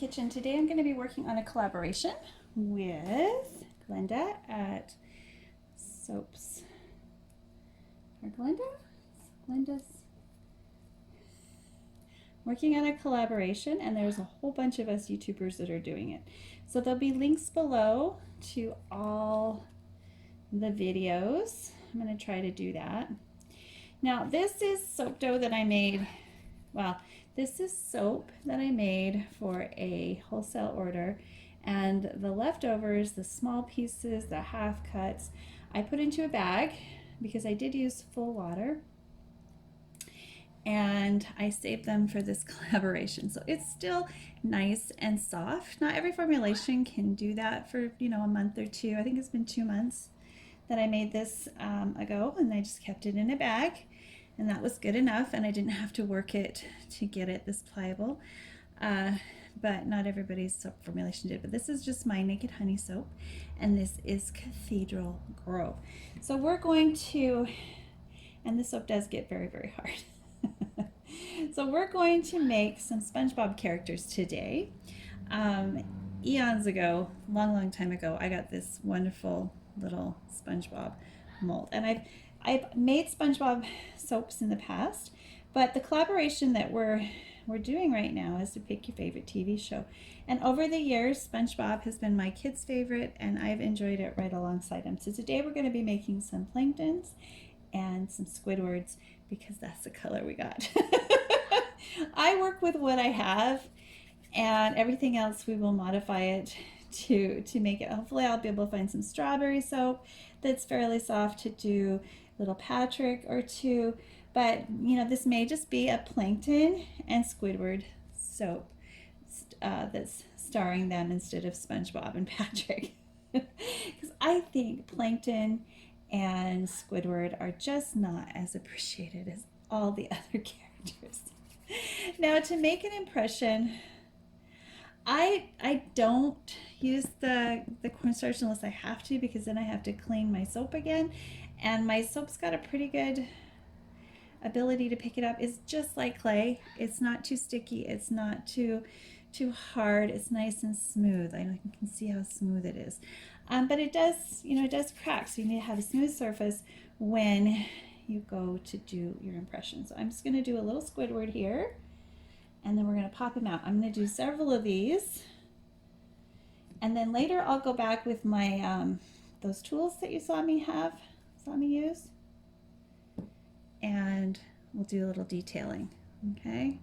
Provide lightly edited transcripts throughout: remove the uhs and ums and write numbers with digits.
kitchen. Today I'm going to be working on a collaboration with Glenda at Soaps. Or Glenda's working on a collaboration, and there's a whole bunch of us YouTubers that are doing it. So there'll be links below to all the videos. I'm going to try to do that. Now this is soap dough that I made. Well, this is soap that I made for a wholesale order, and the leftovers, the small pieces, the half cuts, I put into a bag because I did use full water, and I saved them for this collaboration. So it's still nice and soft. Not every formulation can do that for, a month or two. I think it's been 2 months that I made this ago, and I just kept it in a bag, and that was good enough, and I didn't have to work it to get it this pliable. But not everybody's soap formulation did. But this is just my Naked Honey soap, and this is Cathedral Grove. So we're going to, and this soap does get very, very hard. So we're going to make some Spongebob characters today. Eons ago, long time ago, I got this wonderful little SpongeBob mold, and I've made SpongeBob soaps in the past, but the collaboration that we're doing right now is to pick your favorite TV show. And over the years, SpongeBob has been my kids' favorite, and I've enjoyed it right alongside him. So today we're going to be making some planktons and some Squidwards because that's the color we got. I work with what I have, and everything else we will modify it to make it. Hopefully I'll be able to find some strawberry soap that's fairly soft to do little Patrick or two, but this may just be a plankton and Squidward soap that's starring them instead of SpongeBob and Patrick. Because I think plankton and Squidward are just not as appreciated as all the other characters. Now, to make an impression, I don't use the cornstarch unless I have to, because then I have to clean my soap again, and my soap's got a pretty good ability to pick it up. It's just like clay. It's not too sticky, it's not too hard, it's nice and smooth. You can see how smooth it is, but it does it does crack, so you need to have a smooth surface when you go to do your impression. So I'm just going to do a little Squidward here, and then we're going to pop him out. I'm going to do several of these, and then later I'll go back with my those tools that you saw me use, and we'll do a little detailing. Okay,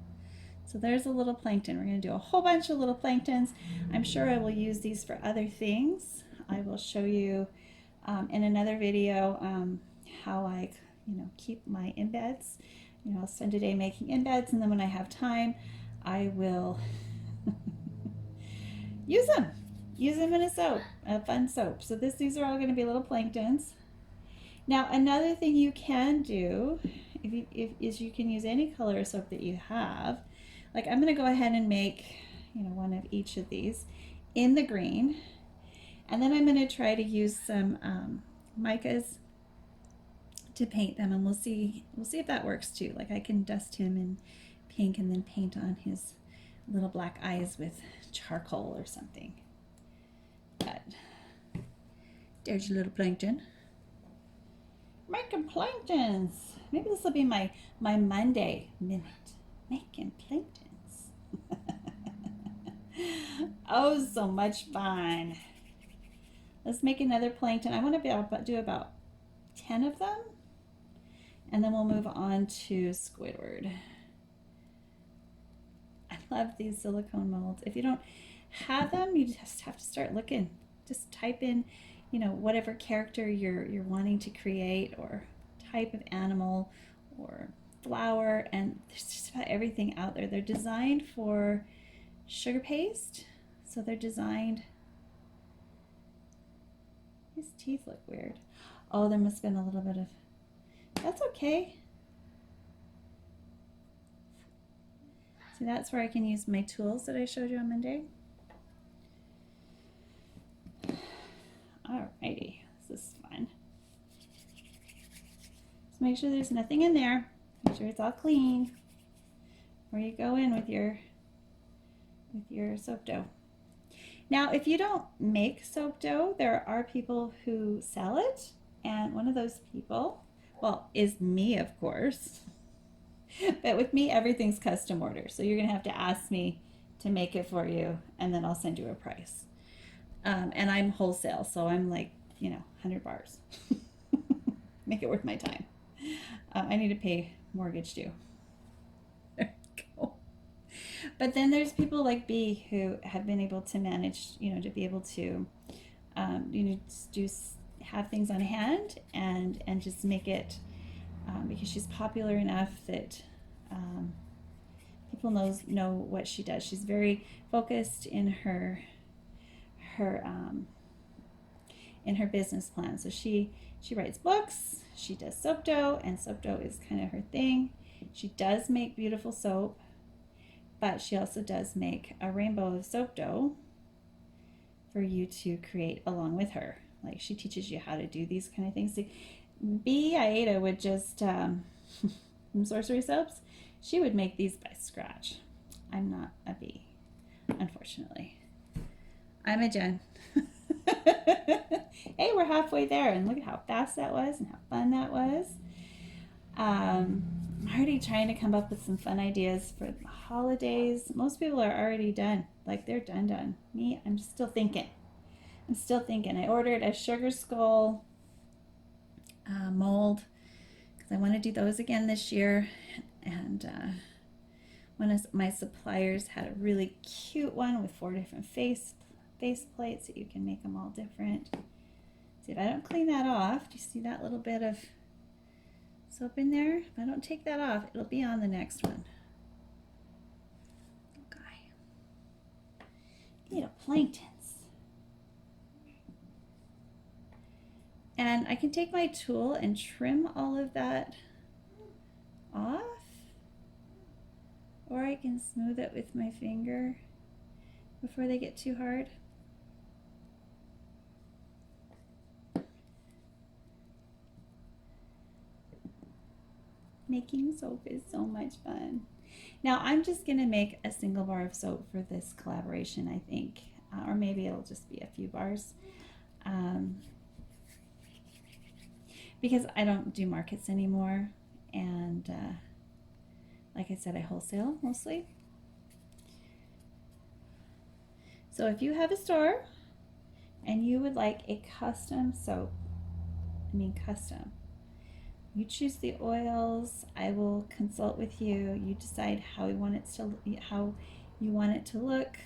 so there's a little plankton. We're going to do a whole bunch of little planktons. I'm sure I will use these for other things. I will show you in another video how I keep my embeds. I'll spend a day making embeds, and then when I have time I will use them in a soap, a fun soap. So these are all going to be little planktons. Now, another thing you can do is you can use any color soap that you have. Like, I'm going to go ahead and make one of each of these in the green, and then I'm going to try to use some micas to paint them, and we'll see if that works too. Like, I can dust him in pink and then paint on his little black eyes with charcoal or something. But there's your little plankton. Making planktons. Maybe this will be my Monday minute. Making planktons. Oh, so much fun. Let's make another plankton. I want to be able to do about 10 of them, and then we'll move on to Squidward. I love these silicone molds. If you don't have them, you just have to start looking. Just type in whatever character you're wanting to create, or type of animal or flower, and there's just about everything out there. They're designed for sugar paste, so they're designed. His teeth look weird. Oh, there must have been a little bit of, that's okay. See, that's where I can use my tools that I showed you on Monday. Alrighty, this is fun. Just make sure there's nothing in there. Make sure it's all clean before you go in with your with your soap dough. Now, if you don't make soap dough, there are people who sell it, and one of those people, well, is me, of course. But with me, everything's custom order. So you're going to have to ask me to make it for you, and then I'll send you a price. And I'm wholesale, so I'm like, 100 bars. Make it worth my time. I need to pay mortgage too. There we go. But then there's people like B who have been able to manage, to be able to, just have things on hand and just make it, because she's popular enough that people know what she does. She's very focused in her business plan. So she writes books, she does soap dough, and soap dough is kind of her thing. She does make beautiful soap, but she also does make a rainbow of soap dough for you to create along with her. Like, she teaches you how to do these kind of things. B. Aida would just, from Sorcery Soaps, she would make these by scratch. I'm not a B, unfortunately. I'm a Jen. Hey, we're halfway there, and look at how fast that was and how fun that was. I'm already trying to come up with some fun ideas for the holidays. Most people are already done. Like, they're done. Me, I'm still thinking. I ordered a sugar skull mold because I want to do those again this year. And one of my suppliers had a really cute one with 4 different face plates that you can make them all different. See, if I don't clean that off, do you see that little bit of soap in there? If I don't take that off, it'll be on the next one. Okay. Need a planktons. And I can take my tool and trim all of that off, or I can smooth it with my finger before they get too hard. Making soap is so much fun. Now I'm just gonna make a single bar of soap for this collaboration, I think, or maybe it'll just be a few bars, because I don't do markets anymore, and like I said, I wholesale mostly. So if you have a store and you would like a custom soap, custom, you choose the oils. I will consult with you. You decide how you want it to look.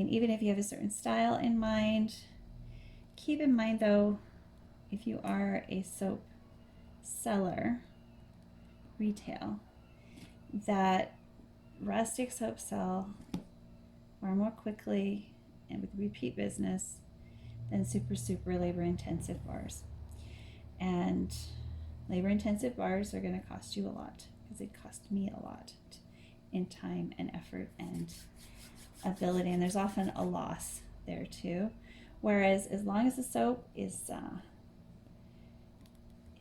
Even if you have a certain style in mind, keep in mind though, if you are a soap seller, retail, that rustic soap sell far more quickly and with repeat business than super labor intensive bars. And labor intensive bars are going to cost you a lot, because they cost me a lot in time and effort and ability, and there's often a loss there too. Whereas as long as the soap is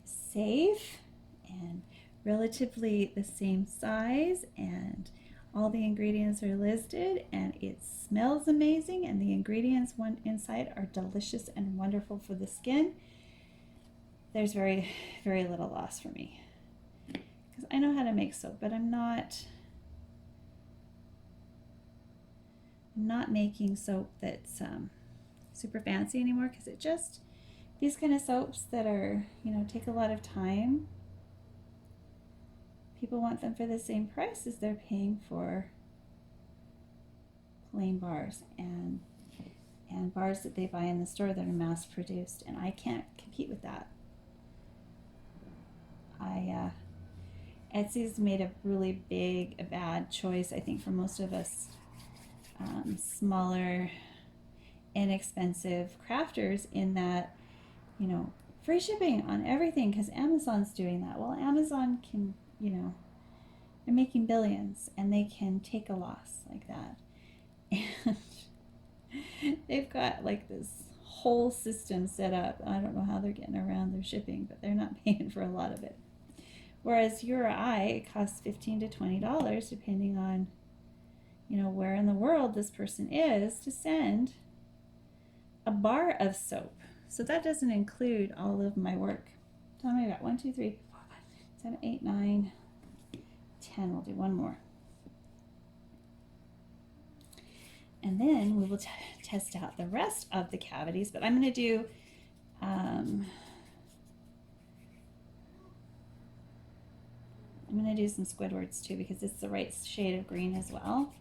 safe and relatively the same size, and all the ingredients are listed, and it smells amazing, and the ingredients inside are delicious and wonderful for the skin, there's very little loss for me, because I know how to make soap, but I'm not making soap that's super fancy anymore, because it just, these kind of soaps that are, take a lot of time, people want them for the same price as they're paying for plain bars and bars that they buy in the store that are mass produced, and I can't compete with that. Etsy's made a really bad choice, I think, for most of us smaller, inexpensive crafters, in that, free shipping on everything, because Amazon's doing that. Well, Amazon can, they're making billions, and they can take a loss like that. And they've got like this whole system set up. I don't know how they're getting around their shipping, but they're not paying for a lot of it. Whereas you or I, it costs $15 to $20 depending on, you know, where in the world this person is to send a bar of soap. So that doesn't include all of my work. So I got 1, 2, 3, 4, 5, 7, 8, 9, 10. We'll do one more. And then we will test out the rest of the cavities, but I'm going to do some Squidwards too, because it's the right shade of green as well.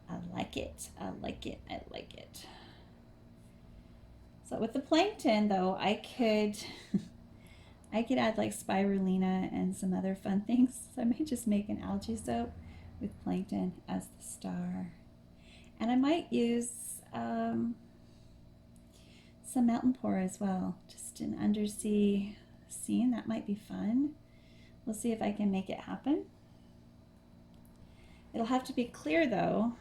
I like it. I like it. I like it. So with the plankton though, I could add like spirulina and some other fun things. So I might just make an algae soap with plankton as the star. And I might use some mountain pour as well, just an undersea scene. That might be fun. We'll see if I can make it happen. It'll have to be clear though,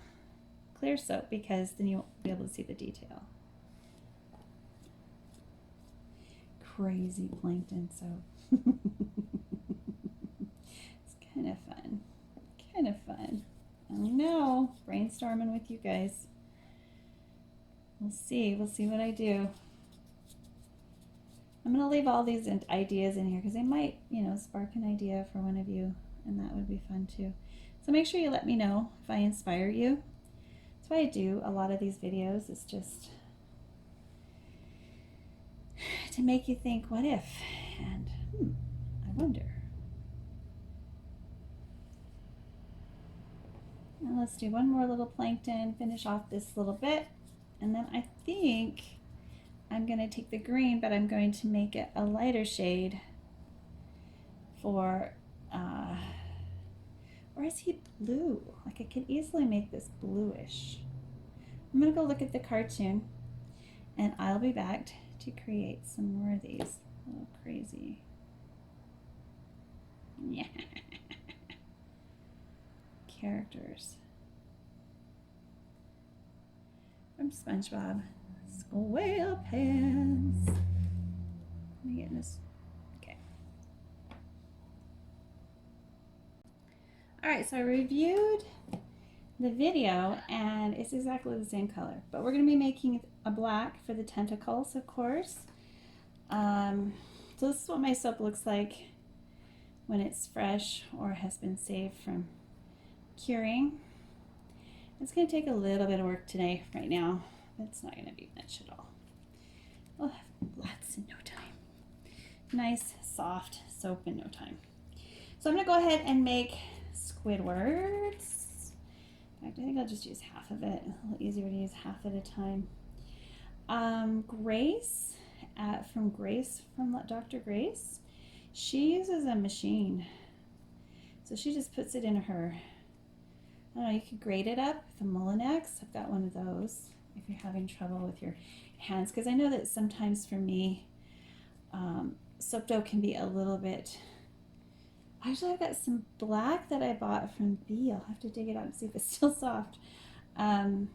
clear soap, because then you won't be able to see the detail. Crazy plankton soap. It's kind of fun. Kind of fun. I know, brainstorming with you guys. We'll see what I do. I'm going to leave all these ideas in here because they might, you know, spark an idea for one of you, and that would be fun too. So make sure you let me know if I inspire you. That's why I do a lot of these videos. It's just to make you think, what if? And I wonder. Now let's do one more little plankton, finish off this little bit, and then I think I'm going to take the green, but I'm going to make it a lighter shade for, or is he blue? Like I could easily make this bluish. I'm going to go look at the cartoon, and I'll be back to create some more of these. A little crazy. Yeah. Characters from Spongebob. Squarepants. Let me get this. Okay. Alright, so I reviewed the video and it's exactly the same color, but we're going to be making a black for the tentacles, of course. So this is what my soap looks like when it's fresh or has been saved from curing. It's going to take a little bit of work today, right now. It's not going to be much at all. We'll have lots in no time. Nice, soft soap in no time. So I'm going to go ahead and make Squidwards. In fact, I think I'll just use half of it. A little easier to use half at a time. Grace, from Dr. Grace, she uses a machine. So she just puts it in her, I don't know, you could grate it up with a Mulinex. I've got one of those if you're having trouble with your hands, because I know that sometimes for me, soap dough can be a little bit, actually I've got some black that I bought from B. I'll have to dig it out and see if it's still soft. A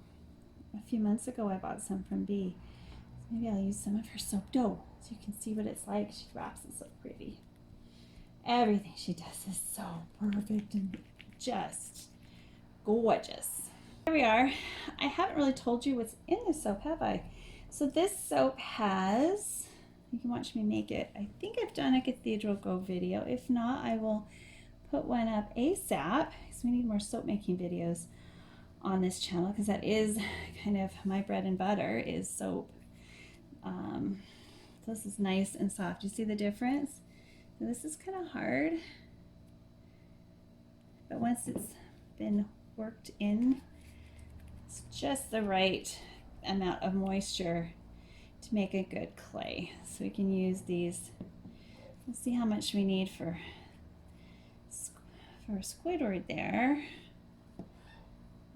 few months ago I bought some from B. So maybe I'll use some of her soap dough so you can see what it's like. She wraps it so pretty. Everything she does is so perfect and just gorgeous. Here we are. I haven't really told you what's in this soap, have I? So this soap has, you can watch me make it. I think I've done a Cathedral Go video. If not, I will put one up ASAP, because we need more soap making videos on this channel, because that is kind of my bread and butter, is soap. So this is nice and soft. You see the difference? So this is kind of hard, but once it's been worked in, it's just the right amount of moisture to make a good clay. So we can use these. Let's see how much we need for Squidward there.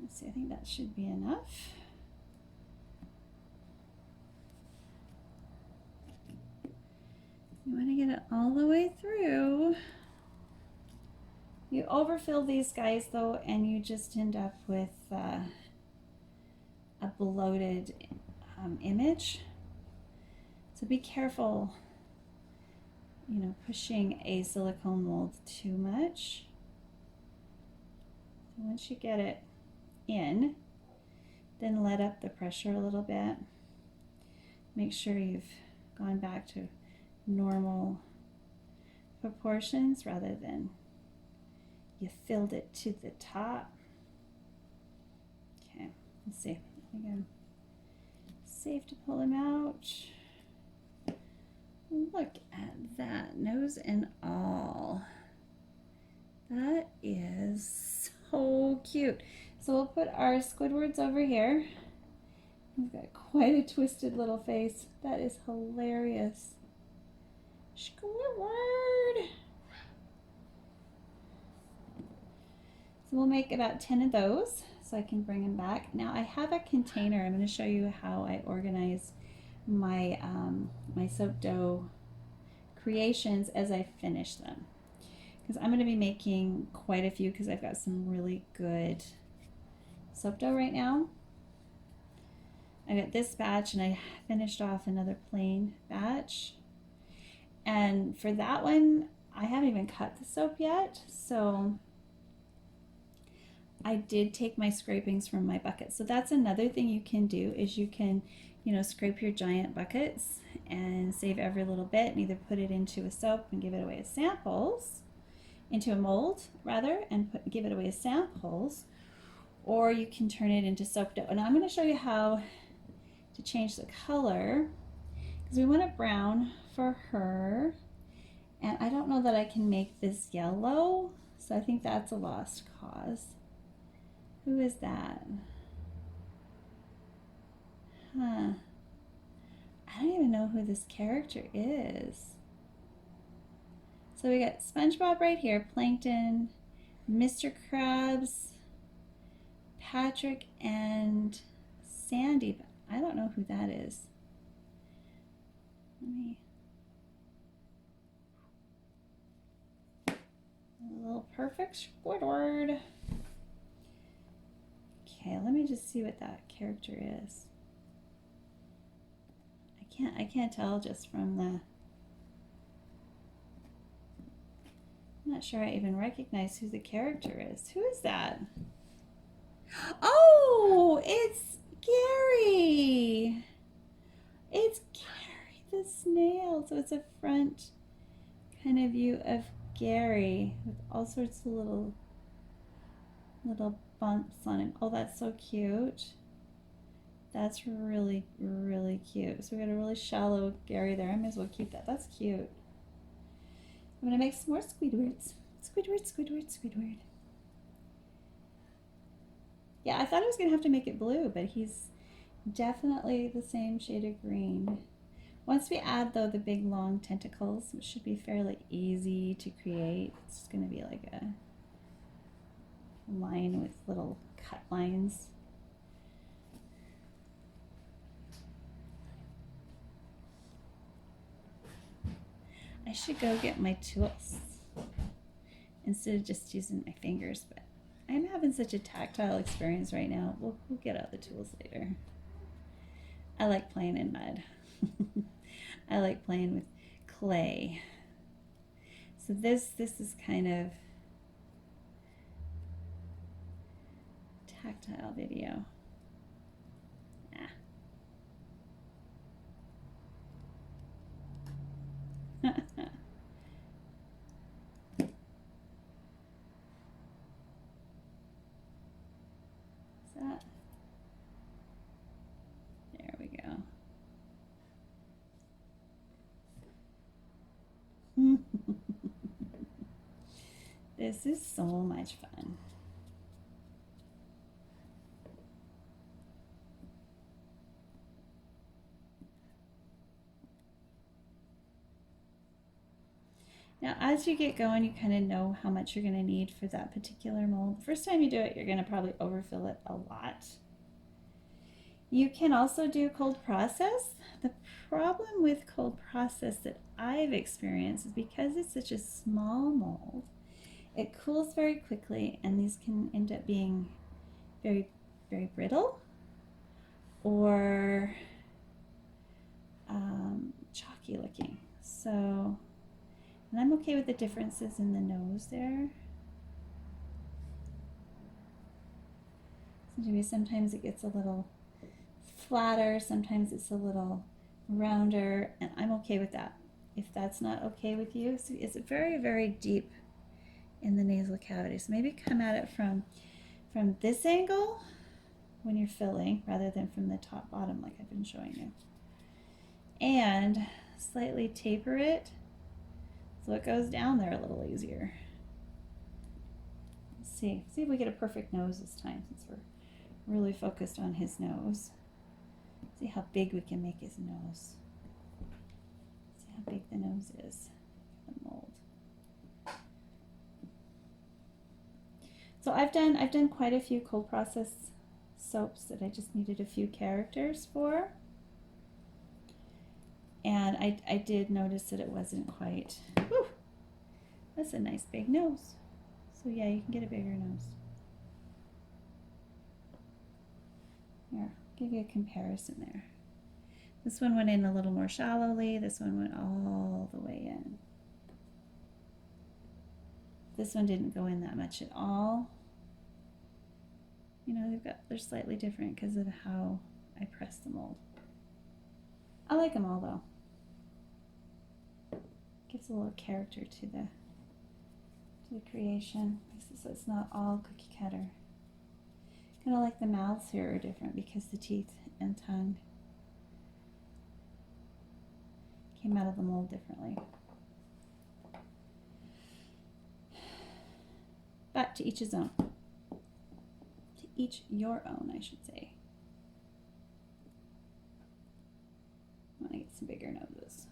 Let's see, I think that should be enough. You want to get it all the way through. You overfill these guys though, and you just end up with a bloated image. So be careful pushing a silicone mold too much. So once you get it in, then let up the pressure a little bit. Make sure you've gone back to normal proportions rather than you filled it to the top. Okay, let's see. I think I'm safe to pull them out. Look at that, nose and all. That is so cute. So we'll put our Squidwards over here. He's got quite a twisted little face. That is hilarious. Squidward! So we'll make about 10 of those so I can bring them back. Now I have a container. I'm going to show you how I organize my, my soap dough creations as I finish them. Because I'm going to be making quite a few because I've got some really good soap dough right now. I got this batch and I finished off another plain batch. And for that one, I haven't even cut the soap yet. So I did take my scrapings from my buckets. So that's another thing you can do is you can, scrape your giant buckets and save every little bit and either put it into a soap and give it away as samples, into a mold rather, and give it away as samples, or you can turn it into soap dough. And I'm going to show you how to change the color because we want it brown for her, and I don't know that I can make this yellow, so I think that's a lost cause. Who is that? Huh. I don't even know who this character is. So we got SpongeBob right here, Plankton, Mr. Krabs, Patrick, and Sandy, but I don't know who that is. Let me... A little perfect Squidward. Okay, let me just see what that character is. I can't tell just from the... I'm not sure I even recognize who the character is. Who is that? Oh, it's Gary. It's Gary the snail. So it's a front kind of view of Gary with all sorts of little bumps on him. Oh, that's so cute. That's really, really cute. So we got a really shallow Gary there. I might as well keep that. That's cute. I'm gonna make some more Squidwards. Squidward, Squidward, Squidward. Yeah, I thought I was gonna have to make it blue, but he's definitely the same shade of green. Once we add though the big long tentacles, which should be fairly easy to create, it's just gonna be like a line with little cut lines. I should go get my tools instead of just using my fingers, but I'm having such a tactile experience right now. We'll get out the tools later. I like playing in mud. I like playing with clay. So this is kind of tactile video. There we go. This is so much fun. Now, as you get going, you kind of know how much you're going to need for that particular mold. The first time you do it, you're going to probably overfill it a lot. You can also do cold process. The problem with cold process that I've experienced is because it's such a small mold, it cools very quickly, and these can end up being very, very brittle or chalky looking. So And I'm okay with the differences in the nose there. So maybe sometimes it gets a little flatter, sometimes it's a little rounder, and I'm okay with that. If that's not okay with you, so it's very, very deep in the nasal cavity. So maybe come at it from this angle when you're filling rather than from the top bottom like I've been showing you. And slightly taper it so it goes down there a little easier. Let's see if we get a perfect nose this time since we're really focused on his nose. See how big we can make his nose. See how big the nose is, the mold. So I've done quite a few cold process soaps that I just needed a few characters for. And I did notice that it wasn't quite, whew, that's a nice big nose. So yeah, you can get a bigger nose. Here, I'll give you a comparison there. This one went in a little more shallowly, this one went all the way in. This one didn't go in that much at all. You know, they're slightly different because of how I press the mold. I like them all though. Gives a little character to the creation, so it's not all cookie cutter. Kind of like the mouths here are different because the teeth and tongue came out of the mold differently. But to each his own. To each your own, I should say. I want to get some bigger noses.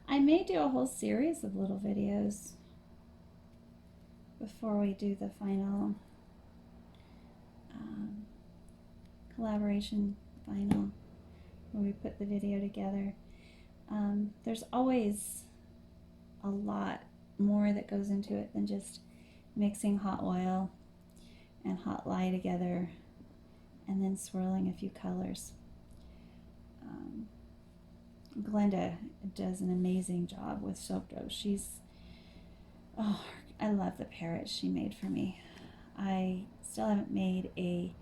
I may do a whole series of little videos before we do the final collaboration final, where we put the video together. There's always a lot more that goes into it than just mixing hot oil and hot lye together and then swirling a few colors. Glenda does an amazing job with soap dough. Oh, I love the parrot she made for me. I still haven't made a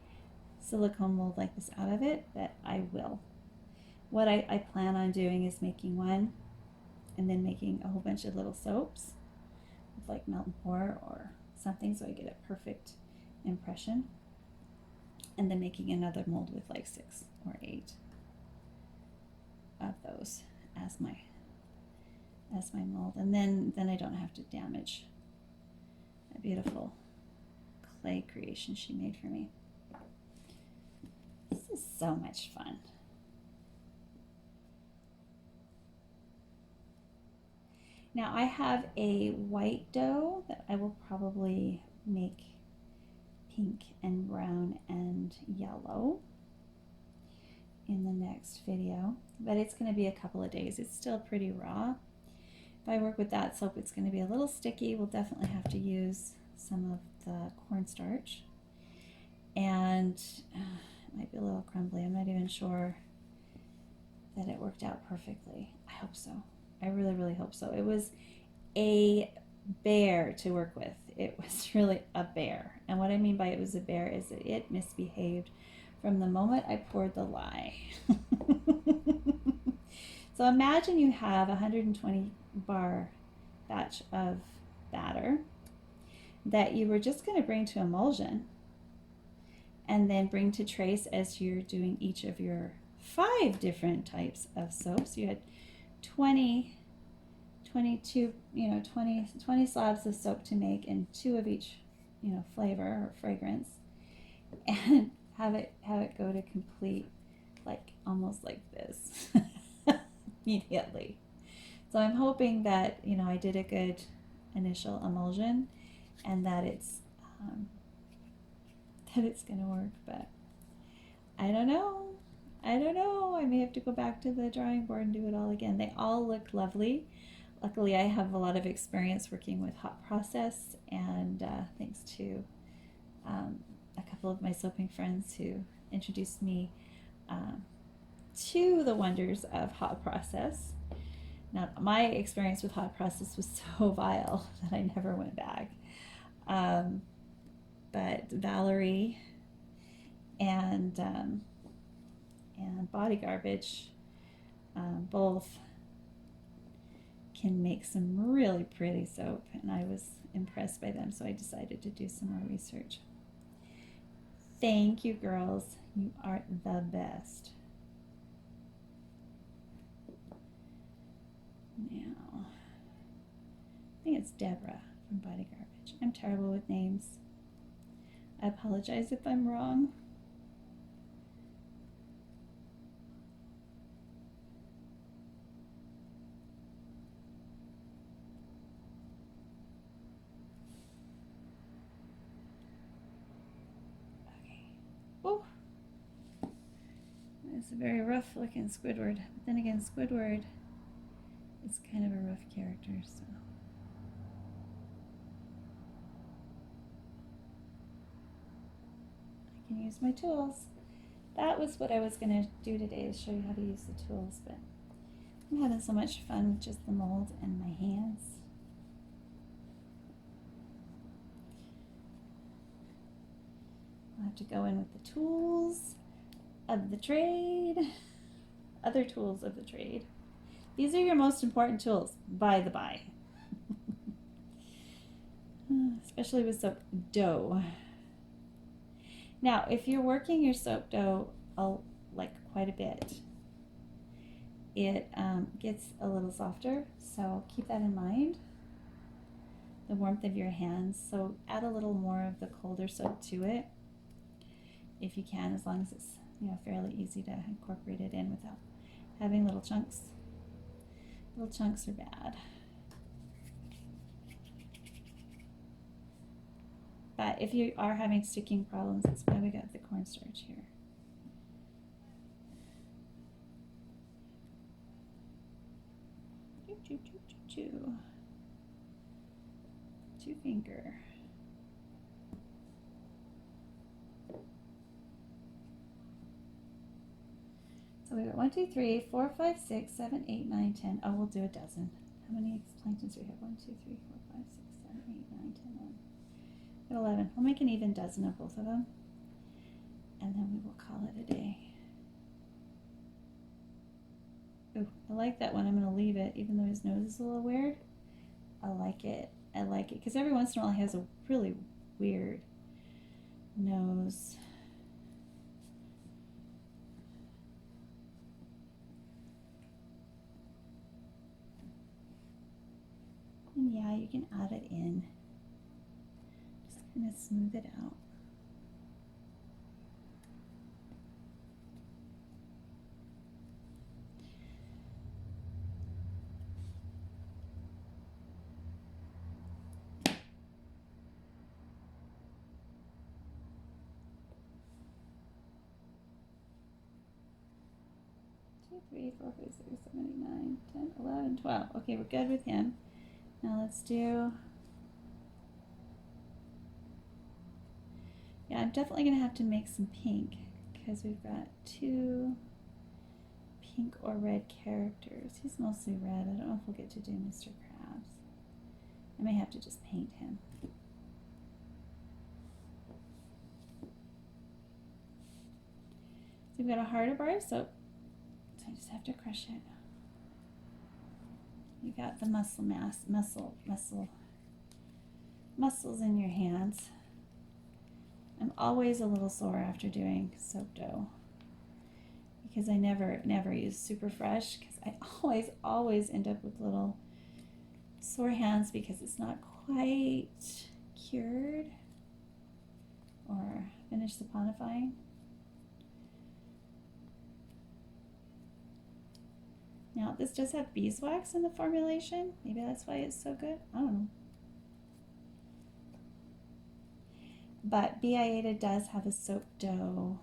silicone mold like this out of it, but I will. What I plan on doing is making one and then making a whole bunch of little soaps with like melt and pour or something so I get a perfect impression, and then making another mold with like 6 or 8 of those as my mold, and then I don't have to damage that beautiful clay creation she made for me. This is so much fun. Now I have a white dough that I will probably make pink and brown and yellow in the next video, but it's going to be a couple of days. It's still pretty raw. If I work with that soap, it's going to be a little sticky. We'll definitely have to use some of the cornstarch, and it might be a little crumbly. I'm not even sure that it worked out perfectly. I hope so. I really, really hope so. It was a bear to work with. It was really a bear, and what I mean by it was a bear is that it misbehaved from the moment I poured the lye. So imagine you have a 120 bar batch of batter that you were just going to bring to emulsion and then bring to trace as you're doing each of your 5 different types of soaps. You had 20 slabs of soap to make, and 2 of each, flavor or fragrance, and have it go to complete, like almost like this immediately. So I'm hoping that I did a good initial emulsion, and that it's that it's going to work, but I don't know. I don't know. I may have to go back to the drawing board and do it all again. They all look lovely. Luckily, I have a lot of experience working with hot process, and thanks to a couple of my soaping friends who introduced me to the wonders of hot process. Now, my experience with hot process was so vile that I never went back. But Valerie and Body Garbage both can make some really pretty soap, and I was impressed by them, so I decided to do some more research. Thank you, girls. You are the best. Now, I think it's Deborah from Body Garbage. I'm terrible with names. I apologize if I'm wrong. Okay. Oh, it's a very rough looking Squidward. But then again, Squidward is kind of a rough character, so. I can use my tools. That was what I was going to do today, is show you how to use the tools, but I'm having so much fun with just the mold and my hands. I'll have to go in with the tools of the trade, other tools of the trade. These are your most important tools, by the by. Especially with soap dough. Now, if you're working your soap dough like quite a bit, it gets a little softer, so keep that in mind. The warmth of your hands, so add a little more of the colder soap to it, if you can, as long as it's fairly easy to incorporate it in without having little chunks. Little chunks are bad. But if you are having sticking problems, that's why we got the cornstarch here. Two finger. So we got 1, 2, 3, 4, 5, 6, 7, 8, 9, 10. Oh, we'll do a dozen. How many planktons do we have? 1, 2, 3, 4, 5, 6, 7, 8, 9, 10, 11. 11. We'll make an even dozen of both of them, and then we will call it a day. Ooh, I like that one. I'm going to leave it, even though his nose is a little weird. I like it. I like it, because every once in a while he has a really weird nose. And yeah, you can add it in. Just kind of smooth it out. Two, 3, 4, 5, 6, 7, 8, 9, 10, 11, 12. Okay, we're good with him. Now let's do, yeah, I'm definitely going to have to make some pink, because we've got 2 pink or red characters. He's mostly red. I don't know if we'll get to do Mr. Krabs. I may have to just paint him. So we've got a heart of bar of soap, so I just have to crush it. You got the muscles in your hands. I'm always a little sore after doing soap dough, because I never use super fresh, because I always end up with little sore hands because it's not quite cured or finished saponifying. Now, this does have beeswax in the formulation. Maybe that's why it's so good. I don't know. But Biada does have a soap dough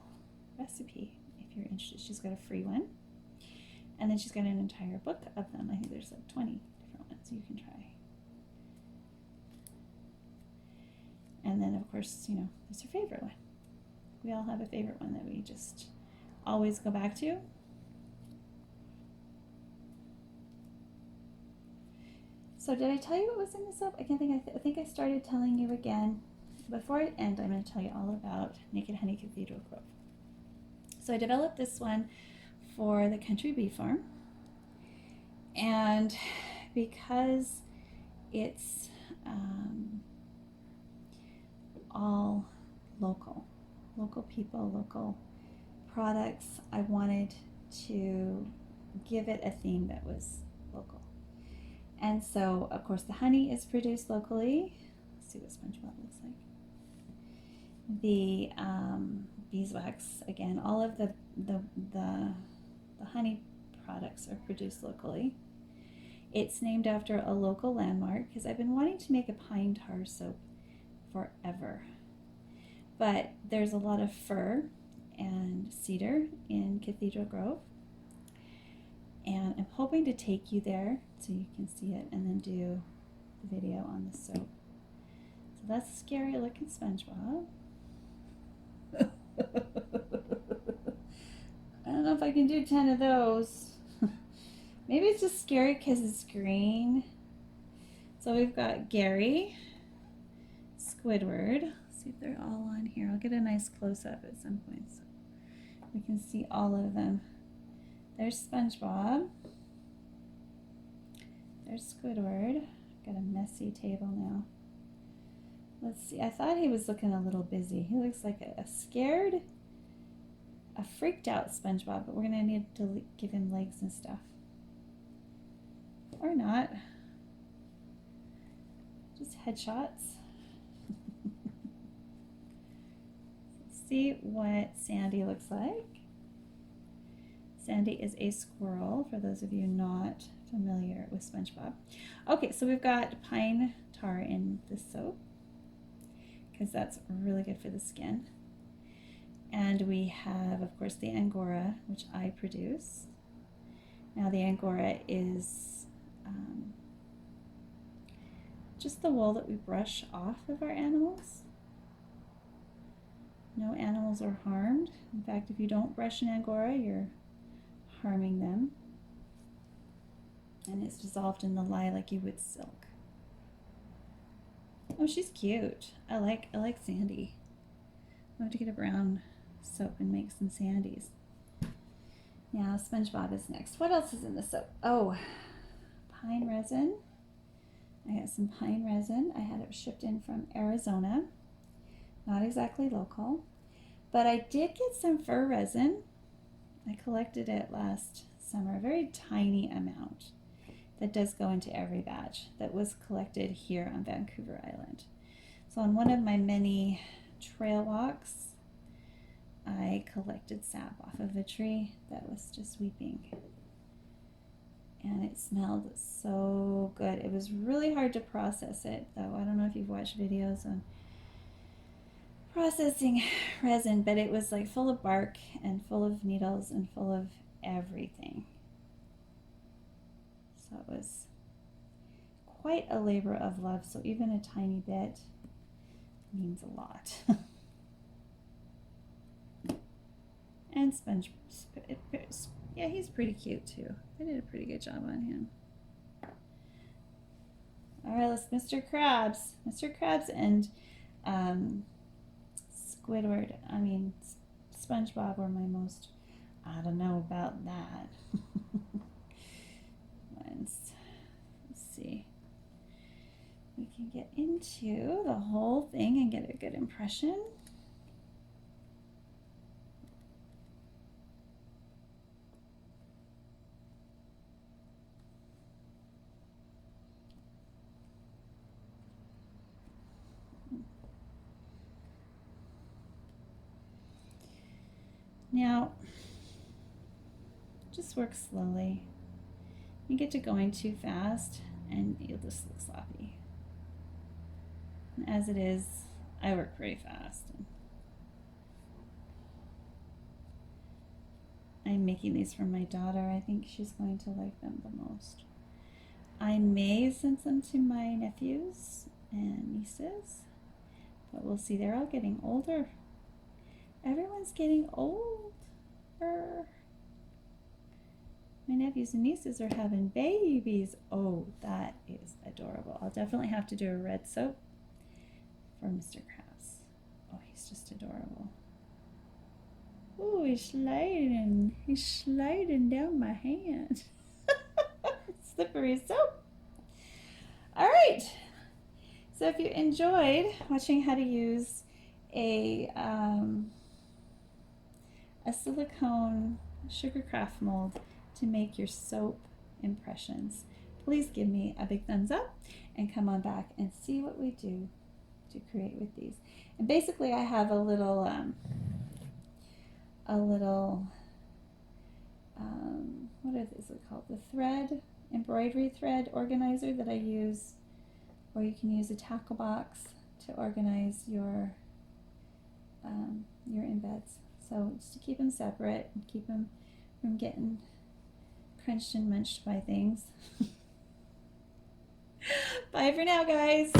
recipe if you're interested. She's got a free one. And then she's got an entire book of them. I think there's like 20 different ones you can try. And then, of course, you know, there's her favorite one. We all have a favorite one that we just always go back to. So did I tell you what was in the soap? I think I started telling you again. Before I end, I'm going to tell you all about Naked Honey Cathedral Grove. So I developed this one for the Country Bee Farm. And because it's all local people, local products, I wanted to give it a theme that was local. And so, of course, the honey is produced locally. Let's see what Spongebob looks like. The beeswax, again, all of the honey products are produced locally. It's named after a local landmark because I've been wanting to make a pine tar soap forever. But there's a lot of fir and cedar in Cathedral Grove. And I'm hoping to take you there so you can see it and then do the video on the soap. So that's a scary looking Spongebob. I don't know if I can do 10 of those. Maybe it's just scary because it's green. So we've got Gary, Squidward. Let's see if they're all on here. I'll get a nice close-up at some point so we can see all of them. There's Spongebob. There's Squidward. Got a messy table now. Let's see. I thought he was looking a little busy. He looks like a scared, a freaked out Spongebob, but we're going to need to give him legs and stuff. Or not. Just headshots. Let's see what Sandy looks like. Sandy is a squirrel, for those of you not familiar with Spongebob. Okay, so we've got pine tar in the soap, because that's really good for the skin. And we have, of course, the Angora, which I produce. Now the Angora is just the wool that we brush off of our animals. No animals are harmed. In fact, if you don't brush an Angora, you're harming them. And it's dissolved in the lye like you would silk. Oh, she's cute. I like Sandy. I'm going to get a brown soap and make some Sandys. Now Spongebob is next. What else is in the soap? Oh, pine resin. I got some pine resin. I had it shipped in from Arizona. Not exactly local. But I did get some fir resin. I collected it last summer, a very tiny amount that does go into every batch that was collected here on Vancouver Island. So on one of my many trail walks, I collected sap off of a tree that was just weeping. And it smelled so good. It was really hard to process it, though. I don't know if you've watched videos on processing resin, but it was like full of bark and full of needles and full of everything. So it was quite a labor of love. So even a tiny bit means a lot. And yeah, he's pretty cute too. I did a pretty good job on him. All right, let's Mr. Krabs. Mr. Krabs and Squidward, Spongebob were my most, I don't know about that. Let's see. We can get into the whole thing and get a good impression. Now, just work slowly. You get to going too fast and you'll just look sloppy. And as it is, I work pretty fast. I'm making these for my daughter. I think she's going to like them the most. I may send some to my nephews and nieces, but we'll see. They're all getting older. Everyone's getting older. My nephews and nieces are having babies. Oh, that is adorable. I'll definitely have to do a red soap for Mr. Krabs. Oh, he's just adorable. Oh, he's sliding. He's sliding down my hand. Slippery soap. All right. So if you enjoyed watching how to use a silicone Sugarcraft mold to make your soap impressions, please give me a big thumbs up and come on back and see what we do to create with these. And basically I have a little what is this called? The thread, embroidery thread organizer that I use, or you can use a tackle box to organize your embeds. So just to keep them separate and keep them from getting crunched and munched by things. Bye for now, guys.